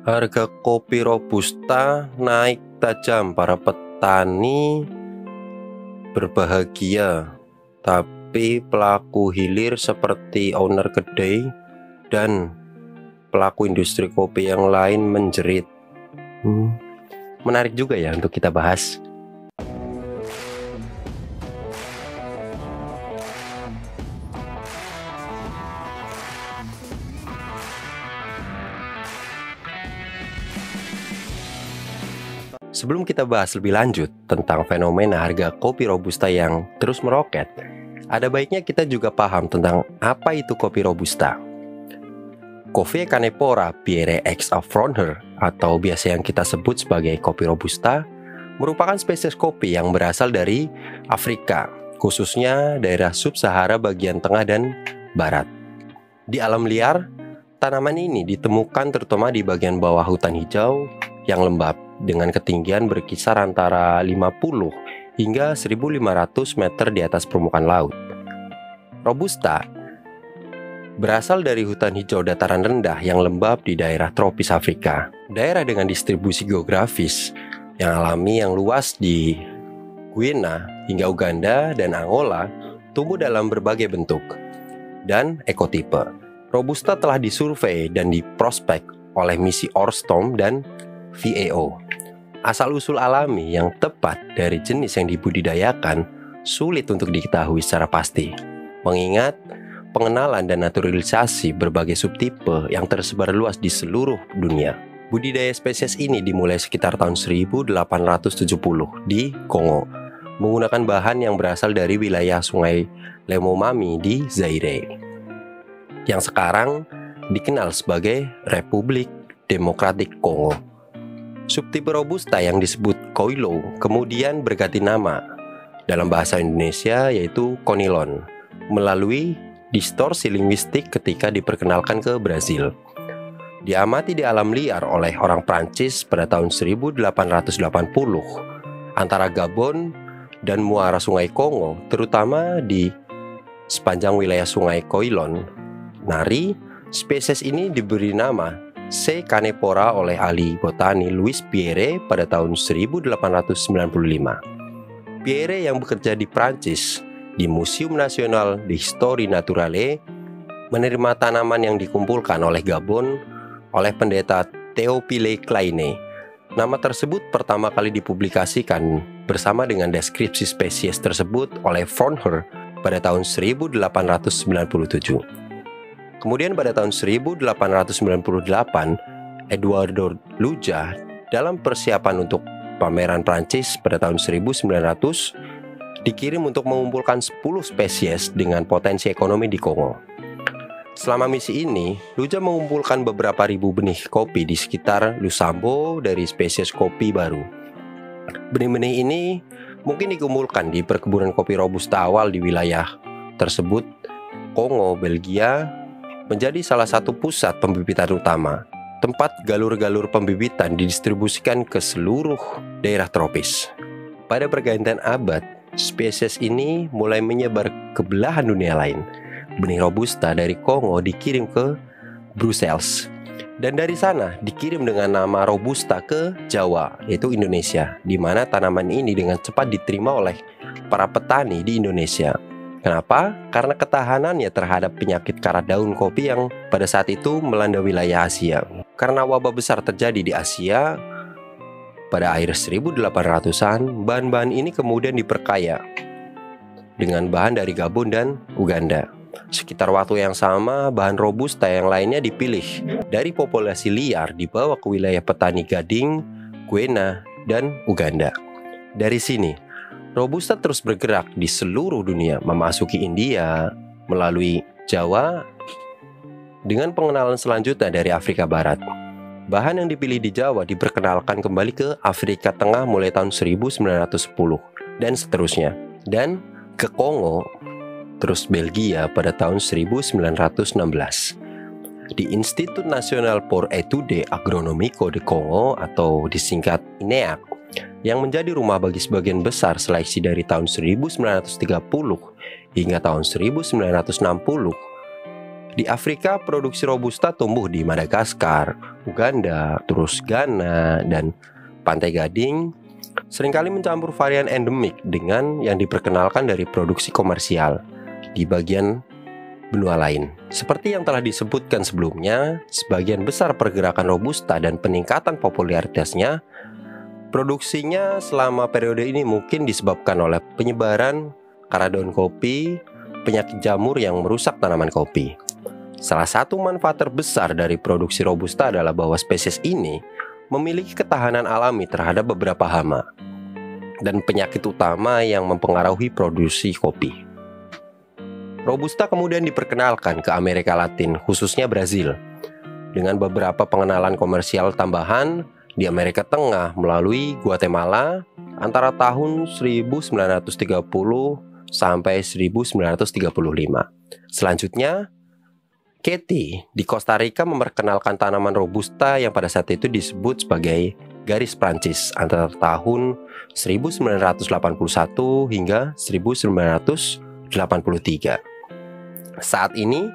Harga kopi Robusta naik tajam. Para petani berbahagia, tapi pelaku hilir seperti owner kedai dan pelaku industri kopi yang lain menjerit. Menarik juga ya untuk kita bahas. Sebelum kita bahas lebih lanjut tentang fenomena harga kopi Robusta yang terus meroket, ada baiknya kita juga paham tentang apa itu kopi Robusta. Coffea Canepora Pierre X. Afronher atau biasa yang kita sebut sebagai kopi Robusta merupakan spesies kopi yang berasal dari Afrika, khususnya daerah sub-Sahara bagian tengah dan barat. Di alam liar, tanaman ini ditemukan terutama di bagian bawah hutan hijau yang lembab dengan ketinggian berkisar antara 50 hingga 1.500 meter di atas permukaan laut. Robusta berasal dari hutan hijau dataran rendah yang lembab di daerah tropis Afrika. Daerah dengan distribusi geografis yang alami yang luas di Guinea hingga Uganda dan Angola tumbuh dalam berbagai bentuk dan ekotipe. Robusta telah disurvei dan diprospek oleh misi Orstom dan VAO. Asal-usul alami yang tepat dari jenis yang dibudidayakan sulit untuk diketahui secara pasti, mengingat pengenalan dan naturalisasi berbagai subtipe yang tersebar luas di seluruh dunia. Budidaya spesies ini dimulai sekitar tahun 1870 di Kongo, menggunakan bahan yang berasal dari wilayah sungai Lemomami di Zaire, yang sekarang dikenal sebagai Republik Demokratik Kongo. Subtipe Robusta yang disebut Koilo kemudian berganti nama dalam bahasa Indonesia yaitu Conilon melalui distorsi linguistik ketika diperkenalkan ke Brazil. Diamati di alam liar oleh orang Prancis pada tahun 1880 antara Gabon dan muara sungai Kongo, terutama di sepanjang wilayah sungai Koilon. Nari, spesies ini diberi nama C. Canepora oleh ahli botani Louis Pierre pada tahun 1895. Pierre yang bekerja di Prancis di Museum National d'Histoire Naturelle menerima tanaman yang dikumpulkan oleh Gabon oleh pendeta Théophile Kleine. Nama tersebut pertama kali dipublikasikan bersama dengan deskripsi spesies tersebut oleh Fronher pada tahun 1897. Kemudian pada tahun 1898, Eduardo Luja dalam persiapan untuk pameran Prancis pada tahun 1900 dikirim untuk mengumpulkan 10 spesies dengan potensi ekonomi di Kongo. Selama misi ini, Luja mengumpulkan beberapa ribu benih kopi di sekitar Lusambo dari spesies kopi baru. Benih-benih ini mungkin dikumpulkan di perkebunan kopi Robusta awal di wilayah tersebut. Kongo, Belgia menjadi salah satu pusat pembibitan utama, tempat galur-galur pembibitan didistribusikan ke seluruh daerah tropis. Pada pergantian abad, spesies ini mulai menyebar ke belahan dunia lain. Benih Robusta dari Kongo dikirim ke Brussels, dan dari sana dikirim dengan nama Robusta ke Jawa, yaitu Indonesia, di mana tanaman ini dengan cepat diterima oleh para petani di Indonesia. Kenapa? Karena ketahanannya terhadap penyakit karat daun kopi yang pada saat itu melanda wilayah Asia. Karena wabah besar terjadi di Asia pada akhir 1800-an, bahan-bahan ini kemudian diperkaya dengan bahan dari Gabon dan Uganda. Sekitar waktu yang sama, bahan Robusta yang lainnya dipilih dari populasi liar dibawa ke wilayah petani gading, Guinea, dan Uganda. Dari sini, Robusta terus bergerak di seluruh dunia, memasuki India melalui Jawa dengan pengenalan selanjutnya dari Afrika Barat. Bahan yang dipilih di Jawa diperkenalkan kembali ke Afrika Tengah mulai tahun 1910 dan seterusnya, dan ke Kongo, terus Belgia pada tahun 1916. Di Institut National pour Études Agronomiques de Congo atau disingkat INEAC, yang menjadi rumah bagi sebagian besar seleksi dari tahun 1930 hingga tahun 1960, Di Afrika, produksi Robusta tumbuh di Madagaskar, Uganda, terus Ghana, dan Pantai Gading, seringkali mencampur varian endemik dengan yang diperkenalkan dari produksi komersial di bagian benua lain. Seperti yang telah disebutkan sebelumnya, sebagian besar pergerakan Robusta dan peningkatan popularitasnya, produksinya selama periode ini mungkin disebabkan oleh penyebaran kara daun kopi, penyakit jamur yang merusak tanaman kopi. Salah satu manfaat terbesar dari produksi Robusta adalah bahwa spesies ini memiliki ketahanan alami terhadap beberapa hama dan penyakit utama yang mempengaruhi produksi kopi. Robusta kemudian diperkenalkan ke Amerika Latin, khususnya Brazil, dengan beberapa pengenalan komersial tambahan di Amerika Tengah melalui Guatemala antara tahun 1930 sampai 1935. Selanjutnya, Katie di Costa Rica memperkenalkan tanaman Robusta yang pada saat itu disebut sebagai garis Prancis antara tahun 1981 hingga 1983. Saat ini,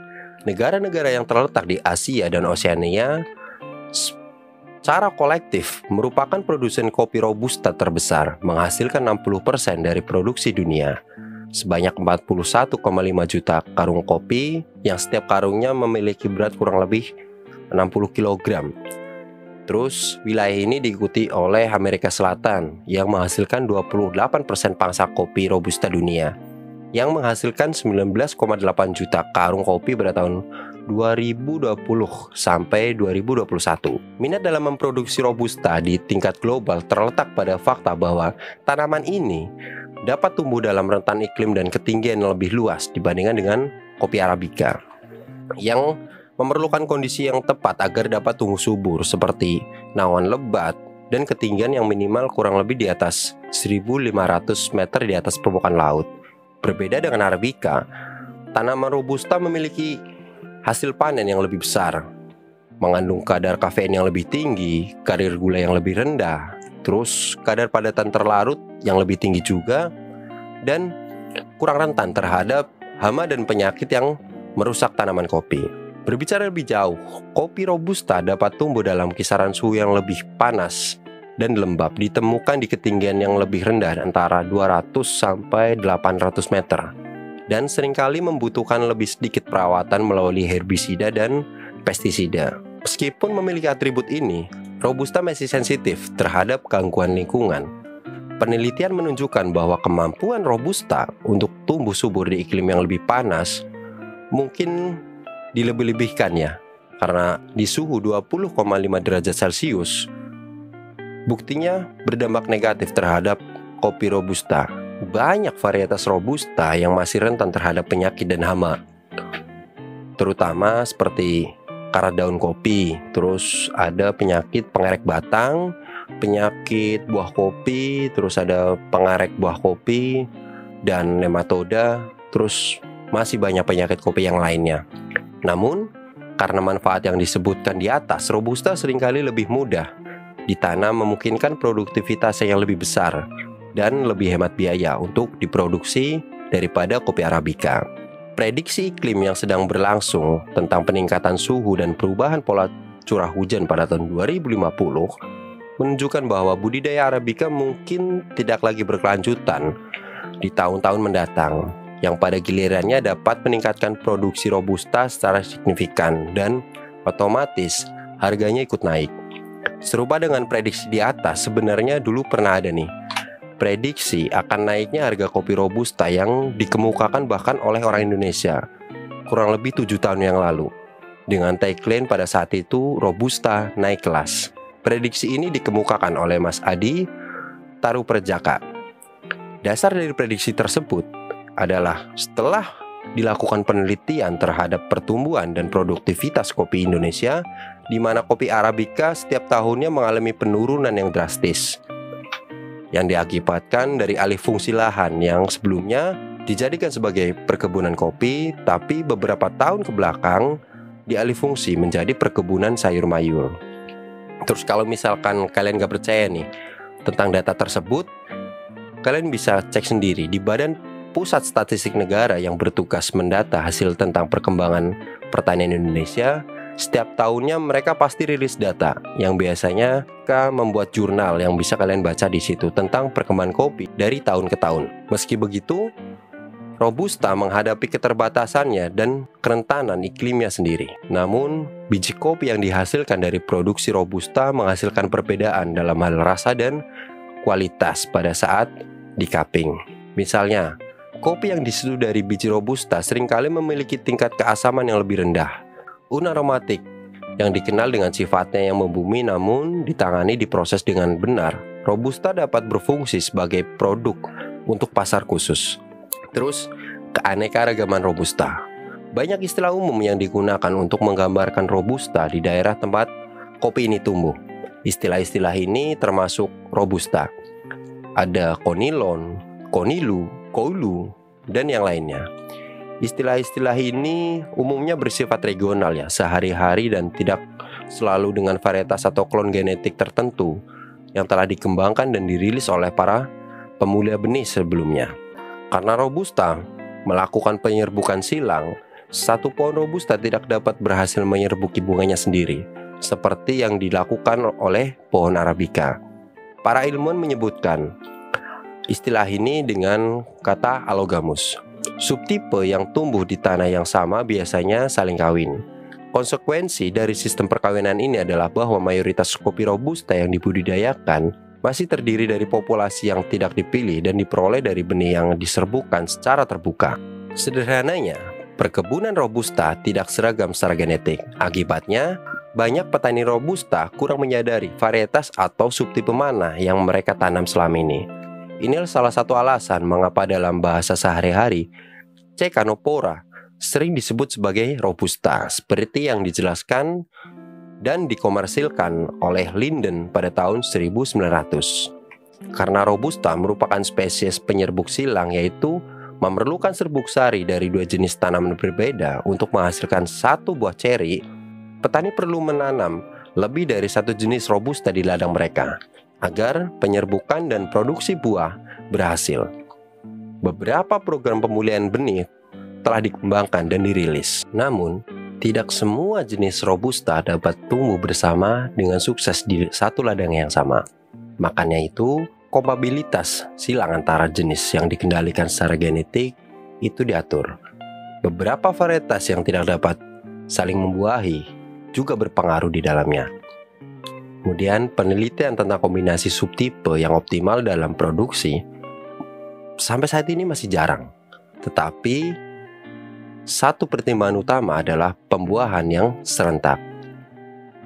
negara-negara yang terletak di Asia dan Oseania secara kolektif merupakan produsen kopi Robusta terbesar, menghasilkan 60% dari produksi dunia. Sebanyak 41,5 juta karung kopi yang setiap karungnya memiliki berat kurang lebih 60 kg. Terus wilayah ini diikuti oleh Amerika Selatan yang menghasilkan 28% pangsa kopi Robusta dunia, yang menghasilkan 19,8 juta karung kopi pada tahun 2020 sampai 2021. Minat dalam memproduksi Robusta di tingkat global terletak pada fakta bahwa tanaman ini dapat tumbuh dalam rentan iklim dan ketinggian yang lebih luas dibandingkan dengan kopi Arabica yang memerlukan kondisi yang tepat agar dapat tumbuh subur seperti naungan lebat dan ketinggian yang minimal kurang lebih di atas 1.500 meter di atas permukaan laut. Berbeda dengan Arabica, tanaman Robusta memiliki hasil panen yang lebih besar, mengandung kadar kafein yang lebih tinggi, kadar gula yang lebih rendah, terus kadar padatan terlarut yang lebih tinggi juga, dan kurang rentan terhadap hama dan penyakit yang merusak tanaman kopi. Berbicara lebih jauh, kopi Robusta dapat tumbuh dalam kisaran suhu yang lebih panas dan lembab, ditemukan di ketinggian yang lebih rendah antara 200 sampai 800 meter, dan seringkali membutuhkan lebih sedikit perawatan melalui herbisida dan pestisida. Meskipun memiliki atribut ini, Robusta masih sensitif terhadap gangguan lingkungan. Penelitian menunjukkan bahwa kemampuan Robusta untuk tumbuh subur di iklim yang lebih panas mungkin dilebih-lebihkannya, karena di suhu 20,5 derajat Celcius buktinya berdampak negatif terhadap kopi Robusta. Banyak varietas Robusta yang masih rentan terhadap penyakit dan hama, terutama seperti kara daun kopi, terus ada penyakit pengerek batang, penyakit buah kopi, terus ada pengarek buah kopi, dan nematoda, terus masih banyak penyakit kopi yang lainnya. Namun, karena manfaat yang disebutkan di atas, Robusta seringkali lebih mudah ditanam, memungkinkan produktivitasnya yang lebih besar dan lebih hemat biaya untuk diproduksi daripada kopi Arabica. Prediksi iklim yang sedang berlangsung tentang peningkatan suhu dan perubahan pola curah hujan pada tahun 2050 menunjukkan bahwa budidaya Arabica mungkin tidak lagi berkelanjutan di tahun-tahun mendatang, yang pada gilirannya dapat meningkatkan produksi Robusta secara signifikan dan otomatis harganya ikut naik. Serupa dengan prediksi di atas, sebenarnya dulu pernah ada nih prediksi akan naiknya harga kopi Robusta yang dikemukakan bahkan oleh orang Indonesia kurang lebih 7 tahun yang lalu, dengan tagline pada saat itu, Robusta naik kelas. Prediksi ini dikemukakan oleh Mas Adi Taruprejaka. Dasar dari prediksi tersebut adalah setelah dilakukan penelitian terhadap pertumbuhan dan produktivitas kopi Indonesia, di mana kopi Arabica setiap tahunnya mengalami penurunan yang drastis, yang diakibatkan dari alih fungsi lahan yang sebelumnya dijadikan sebagai perkebunan kopi, tapi beberapa tahun ke belakang dialih fungsi menjadi perkebunan sayur mayur. Terus kalau misalkan kalian gak percaya nih tentang data tersebut, kalian bisa cek sendiri di Badan Pusat Statistik Negara yang bertugas mendata hasil tentang perkembangan pertanian Indonesia, setiap tahunnya mereka pasti rilis data yang biasanya membuat jurnal yang bisa kalian baca di situ tentang perkembangan kopi dari tahun ke tahun. Meski begitu, Robusta menghadapi keterbatasannya dan kerentanan iklimnya sendiri. Namun, biji kopi yang dihasilkan dari produksi Robusta menghasilkan perbedaan dalam hal rasa dan kualitas pada saat di cupping. Misalnya, kopi yang diseduh dari biji Robusta seringkali memiliki tingkat keasaman yang lebih rendah, unaromatik, yang dikenal dengan sifatnya yang membumi namun ditangani diproses dengan benar. Robusta dapat berfungsi sebagai produk untuk pasar khusus. Terus, keanekaragaman Robusta. Banyak istilah umum yang digunakan untuk menggambarkan Robusta di daerah tempat kopi ini tumbuh. Istilah-istilah ini termasuk Robusta. Ada Konilon, Konilu, Koulu, dan yang lainnya. Istilah-istilah ini umumnya bersifat regional ya, sehari-hari dan tidak selalu dengan varietas atau klon genetik tertentu yang telah dikembangkan dan dirilis oleh para pemulia benih sebelumnya. Karena Robusta melakukan penyerbukan silang, satu pohon Robusta tidak dapat berhasil menyerbuki bunganya sendiri, seperti yang dilakukan oleh pohon Arabica. Para ilmuwan menyebutkan istilah ini dengan kata allogamous. Subtipe yang tumbuh di tanah yang sama biasanya saling kawin. Konsekuensi dari sistem perkawinan ini adalah bahwa mayoritas kopi Robusta yang dibudidayakan masih terdiri dari populasi yang tidak dipilih dan diperoleh dari benih yang diserbukan secara terbuka. Sederhananya, perkebunan Robusta tidak seragam secara genetik. Akibatnya, banyak petani Robusta kurang menyadari varietas atau subtipe mana yang mereka tanam selama ini. Inilah salah satu alasan mengapa dalam bahasa sehari-hari C. canopora sering disebut sebagai Robusta, seperti yang dijelaskan dan dikomersilkan oleh Linden pada tahun 1900. Karena Robusta merupakan spesies penyerbuk silang, yaitu memerlukan serbuk sari dari dua jenis tanaman berbeda untuk menghasilkan satu buah ceri, petani perlu menanam lebih dari satu jenis Robusta di ladang mereka agar penyerbukan dan produksi buah berhasil. Beberapa program pemulihan benih telah dikembangkan dan dirilis. Namun, tidak semua jenis Robusta dapat tumbuh bersama dengan sukses di satu ladang yang sama. Makanya itu, kompatibilitas silang antara jenis yang dikendalikan secara genetik itu diatur. Beberapa varietas yang tidak dapat saling membuahi juga berpengaruh di dalamnya. Kemudian penelitian tentang kombinasi subtipe yang optimal dalam produksi sampai saat ini masih jarang. Tetapi satu pertimbangan utama adalah pembuahan yang serentak.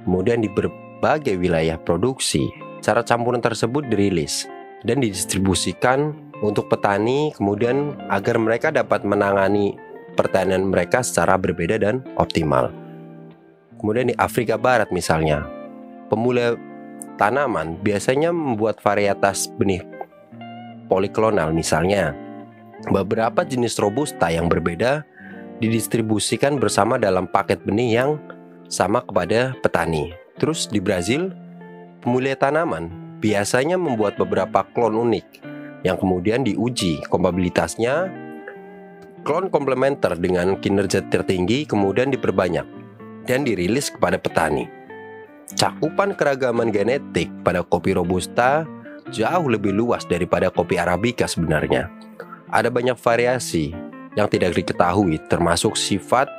Kemudian di berbagai wilayah produksi, cara campuran tersebut dirilis dan didistribusikan untuk petani kemudian agar mereka dapat menangani pertanian mereka secara berbeda dan optimal. Kemudian di Afrika Barat misalnya, pemulia tanaman biasanya membuat varietas benih poliklonal. Misalnya, beberapa jenis Robusta yang berbeda didistribusikan bersama dalam paket benih yang sama kepada petani. Terus di Brazil, pemulia tanaman biasanya membuat beberapa klon unik yang kemudian diuji kompatibilitasnya. Klon komplementer dengan kinerja tertinggi kemudian diperbanyak dan dirilis kepada petani. Cakupan keragaman genetik pada kopi Robusta jauh lebih luas daripada kopi Arabica sebenarnya. Ada banyak variasi yang tidak diketahui, termasuk sifat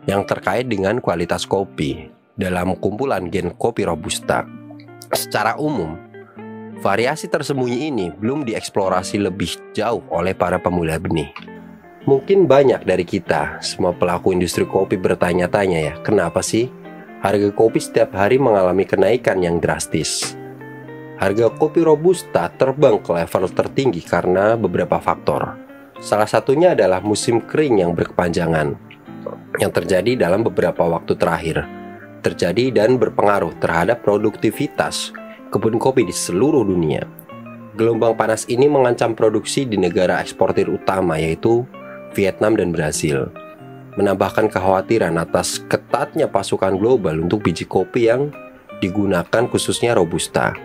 yang terkait dengan kualitas kopi dalam kumpulan gen kopi Robusta. Secara umum, variasi tersembunyi ini belum dieksplorasi lebih jauh oleh para pemulia benih. Mungkin banyak dari kita, semua pelaku industri kopi bertanya-tanya ya, kenapa sih harga kopi setiap hari mengalami kenaikan yang drastis? Harga kopi Robusta terbang ke level tertinggi karena beberapa faktor. Salah satunya adalah musim kering yang berkepanjangan yang terjadi dalam beberapa waktu terakhir, terjadi dan berpengaruh terhadap produktivitas kebun kopi di seluruh dunia. Gelombang panas ini mengancam produksi di negara eksportir utama yaitu Vietnam dan Brasil, menambahkan kekhawatiran atas ketatnya pasukan global untuk biji kopi yang digunakan khususnya Robusta.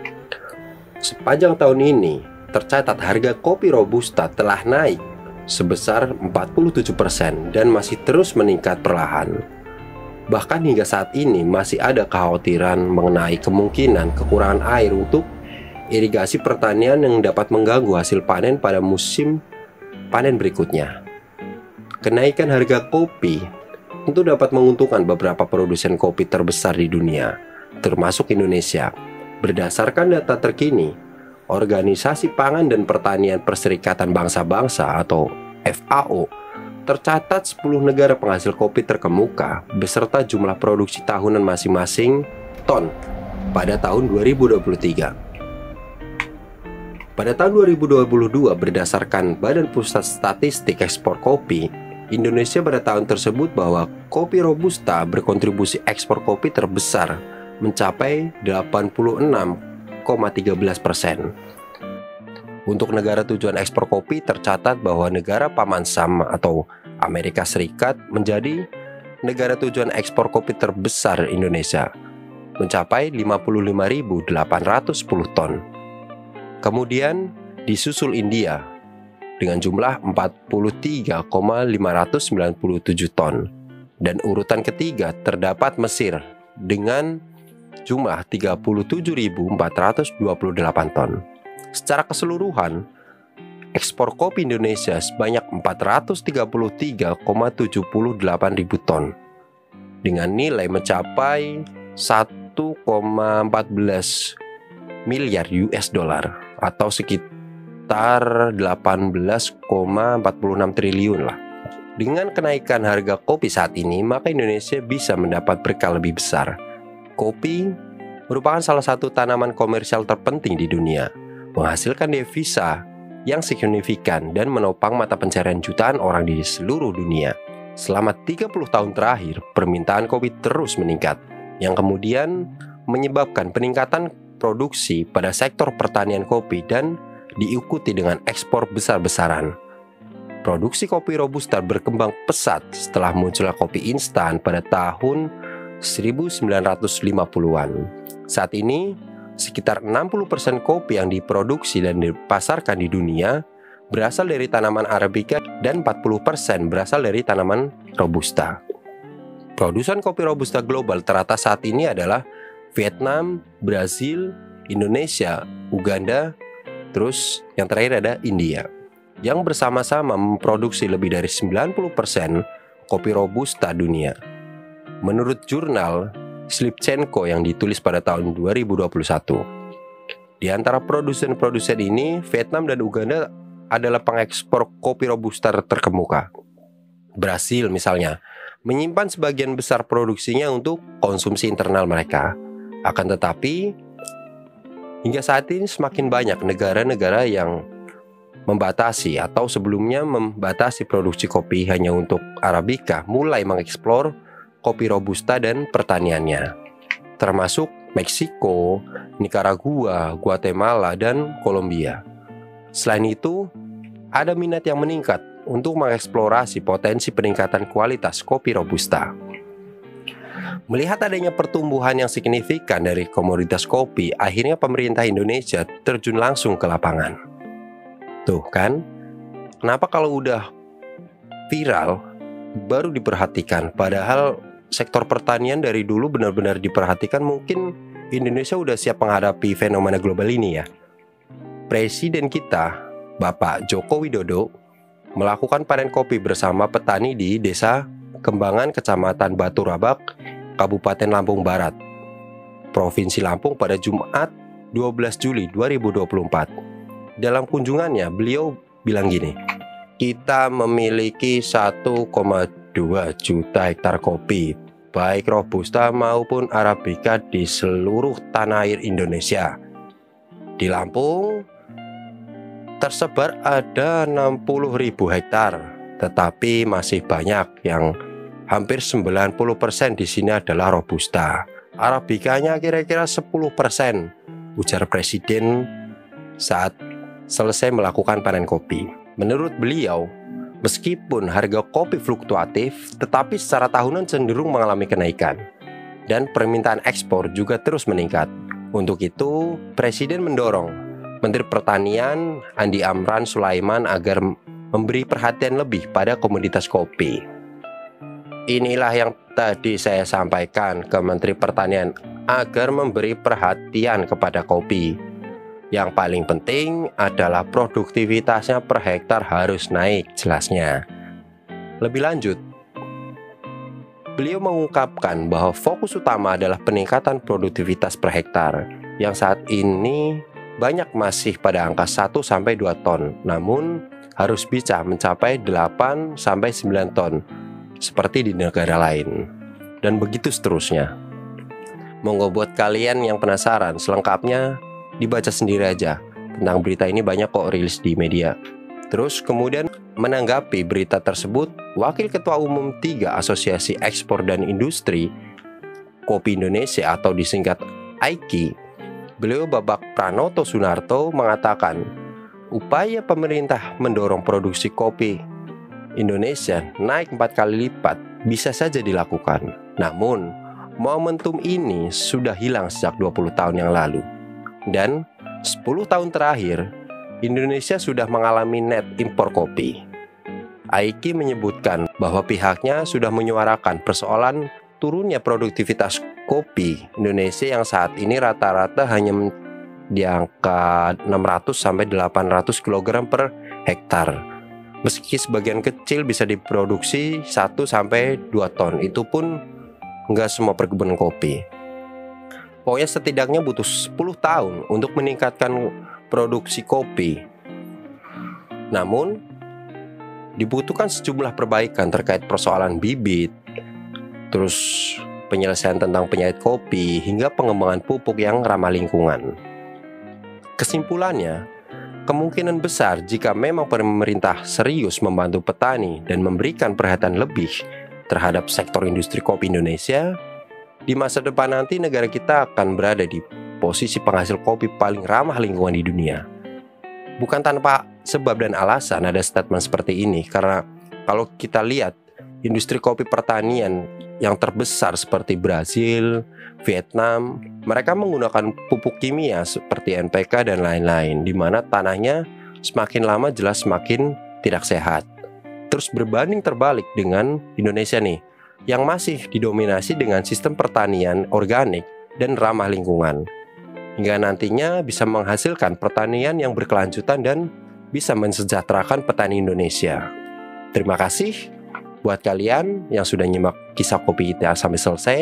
Sepanjang tahun ini, tercatat harga kopi Robusta telah naik sebesar 47% dan masih terus meningkat perlahan. Bahkan hingga saat ini masih ada kekhawatiran mengenai kemungkinan kekurangan air untuk irigasi pertanian yang dapat mengganggu hasil panen pada musim panen berikutnya. Kenaikan harga kopi tentu dapat menguntungkan beberapa produsen kopi terbesar di dunia, termasuk Indonesia. Berdasarkan data terkini, Organisasi Pangan dan Pertanian Perserikatan Bangsa-Bangsa atau FAO tercatat 10 negara penghasil kopi terkemuka beserta jumlah produksi tahunan masing-masing ton pada tahun 2023. Pada tahun 2022, berdasarkan Badan Pusat Statistik Ekspor Kopi Indonesia pada tahun tersebut, bahwa kopi Robusta berkontribusi ekspor kopi terbesar mencapai 86,13%. Untuk negara tujuan ekspor kopi tercatat bahwa negara Paman Sam atau Amerika Serikat menjadi negara tujuan ekspor kopi terbesar Indonesia, mencapai 55.810 ton. Kemudian disusul India dengan jumlah 43,597 ton. Dan urutan ketiga terdapat Mesir dengan jumlah 37.428 ton. Secara keseluruhan, ekspor kopi Indonesia sebanyak 433,78 ribu ton dengan nilai mencapai 1,14 miliar US dollar atau sekitar 18,46 triliun lah. Dengan kenaikan harga kopi saat ini, maka Indonesia bisa mendapat berkah lebih besar. Kopi merupakan salah satu tanaman komersial terpenting di dunia, menghasilkan devisa yang signifikan dan menopang mata pencarian jutaan orang di seluruh dunia. Selama 30 tahun terakhir, permintaan kopi terus meningkat, yang kemudian menyebabkan peningkatan produksi pada sektor pertanian kopi dan diikuti dengan ekspor besar-besaran. Produksi kopi Robusta berkembang pesat setelah munculnya kopi instan pada tahun 1950-an. Saat ini, sekitar 60% kopi yang diproduksi dan dipasarkan di dunia berasal dari tanaman Arabica dan 40% berasal dari tanaman Robusta. Produsen kopi Robusta global teratas saat ini adalah Vietnam, Brazil, Indonesia, Uganda, terus yang terakhir ada India, yang bersama-sama memproduksi lebih dari 90% kopi Robusta dunia. Menurut jurnal Slivchenko yang ditulis pada tahun 2021. Di antara produsen-produsen ini, Vietnam dan Uganda adalah pengekspor kopi Robusta terkemuka. Brasil misalnya menyimpan sebagian besar produksinya untuk konsumsi internal mereka. Akan tetapi, hingga saat ini semakin banyak negara-negara yang membatasi atau sebelumnya membatasi produksi kopi hanya untuk Arabica mulai mengeksplor kopi Robusta dan pertaniannya, termasuk Meksiko, Nicaragua, Guatemala, dan Kolombia. Selain itu, ada minat yang meningkat untuk mengeksplorasi potensi peningkatan kualitas kopi Robusta. Melihat adanya pertumbuhan yang signifikan dari komoditas kopi, akhirnya pemerintah Indonesia terjun langsung ke lapangan. Tuh kan, kenapa kalau udah viral baru diperhatikan, padahal sektor pertanian dari dulu benar-benar diperhatikan. Mungkin Indonesia udah siap menghadapi fenomena global ini ya. Presiden kita, Bapak Joko Widodo, melakukan panen kopi bersama petani di Desa Kembangan, Kecamatan Batu Rabak, Kabupaten Lampung Barat, Provinsi Lampung pada Jumat 12 Juli 2024. Dalam kunjungannya, beliau bilang gini, kita memiliki 1,2 juta hektar kopi, baik Robusta maupun Arabica di seluruh tanah air Indonesia. Di Lampung tersebar ada 60.000 hektar, tetapi masih banyak yang hampir 90% di sini adalah Robusta. Arabicanya kira-kira 10%, ujar Presiden saat selesai melakukan panen kopi. Menurut beliau, meskipun harga kopi fluktuatif, tetapi secara tahunan cenderung mengalami kenaikan dan permintaan ekspor juga terus meningkat. Untuk itu, Presiden mendorong Menteri Pertanian Andi Amran Sulaiman agar memberi perhatian lebih pada komoditas kopi. Inilah yang tadi saya sampaikan ke Menteri Pertanian agar memberi perhatian kepada kopi. Yang paling penting adalah produktivitasnya per hektar harus naik, jelasnya. Lebih lanjut, beliau mengungkapkan bahwa fokus utama adalah peningkatan produktivitas per hektar yang saat ini banyak masih pada angka 1-2 ton, namun harus bisa mencapai 8-9 ton seperti di negara lain, dan begitu seterusnya. Monggo buat kalian yang penasaran, selengkapnya dibaca sendiri aja. Tentang berita ini banyak kok rilis di media. Terus kemudian menanggapi berita tersebut, Wakil Ketua Umum 3 Asosiasi Ekspor dan Industri Kopi Indonesia atau disingkat AIKI, beliau Babak Pranoto Sunarto mengatakan, upaya pemerintah mendorong produksi kopi Indonesia naik 4 kali lipat bisa saja dilakukan. Namun, momentum ini sudah hilang sejak 20 tahun yang lalu. Dan 10 tahun terakhir, Indonesia sudah mengalami net impor kopi. AIKI menyebutkan bahwa pihaknya sudah menyuarakan persoalan turunnya produktivitas kopi Indonesia yang saat ini rata-rata hanya di angka 600-800 kg per hektar. Meski sebagian kecil bisa diproduksi 1-2 ton, itu pun nggak semua perkebunan kopi. Pokoknya setidaknya butuh 10 tahun untuk meningkatkan produksi kopi. Namun, dibutuhkan sejumlah perbaikan terkait persoalan bibit, terus penyelesaian tentang penyakit kopi, hingga pengembangan pupuk yang ramah lingkungan. Kesimpulannya, kemungkinan besar jika memang pemerintah serius membantu petani dan memberikan perhatian lebih terhadap sektor industri kopi Indonesia, di masa depan nanti negara kita akan berada di posisi penghasil kopi paling ramah lingkungan di dunia. Bukan tanpa sebab dan alasan ada statement seperti ini, karena kalau kita lihat industri kopi pertanian yang terbesar seperti Brasil, Vietnam, mereka menggunakan pupuk kimia seperti NPK dan lain-lain, di mana tanahnya semakin lama jelas semakin tidak sehat. Terus berbanding terbalik dengan Indonesia nih, yang masih didominasi dengan sistem pertanian organik dan ramah lingkungan, hingga nantinya bisa menghasilkan pertanian yang berkelanjutan dan bisa mensejahterakan petani Indonesia. Terima kasih buat kalian yang sudah nyimak kisah kopi kita sampai selesai.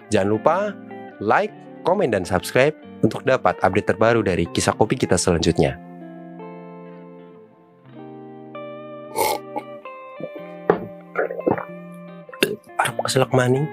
Jangan lupa like, komen, dan subscribe untuk dapat update terbaru dari kisah kopi kita selanjutnya. Arep keselak maning.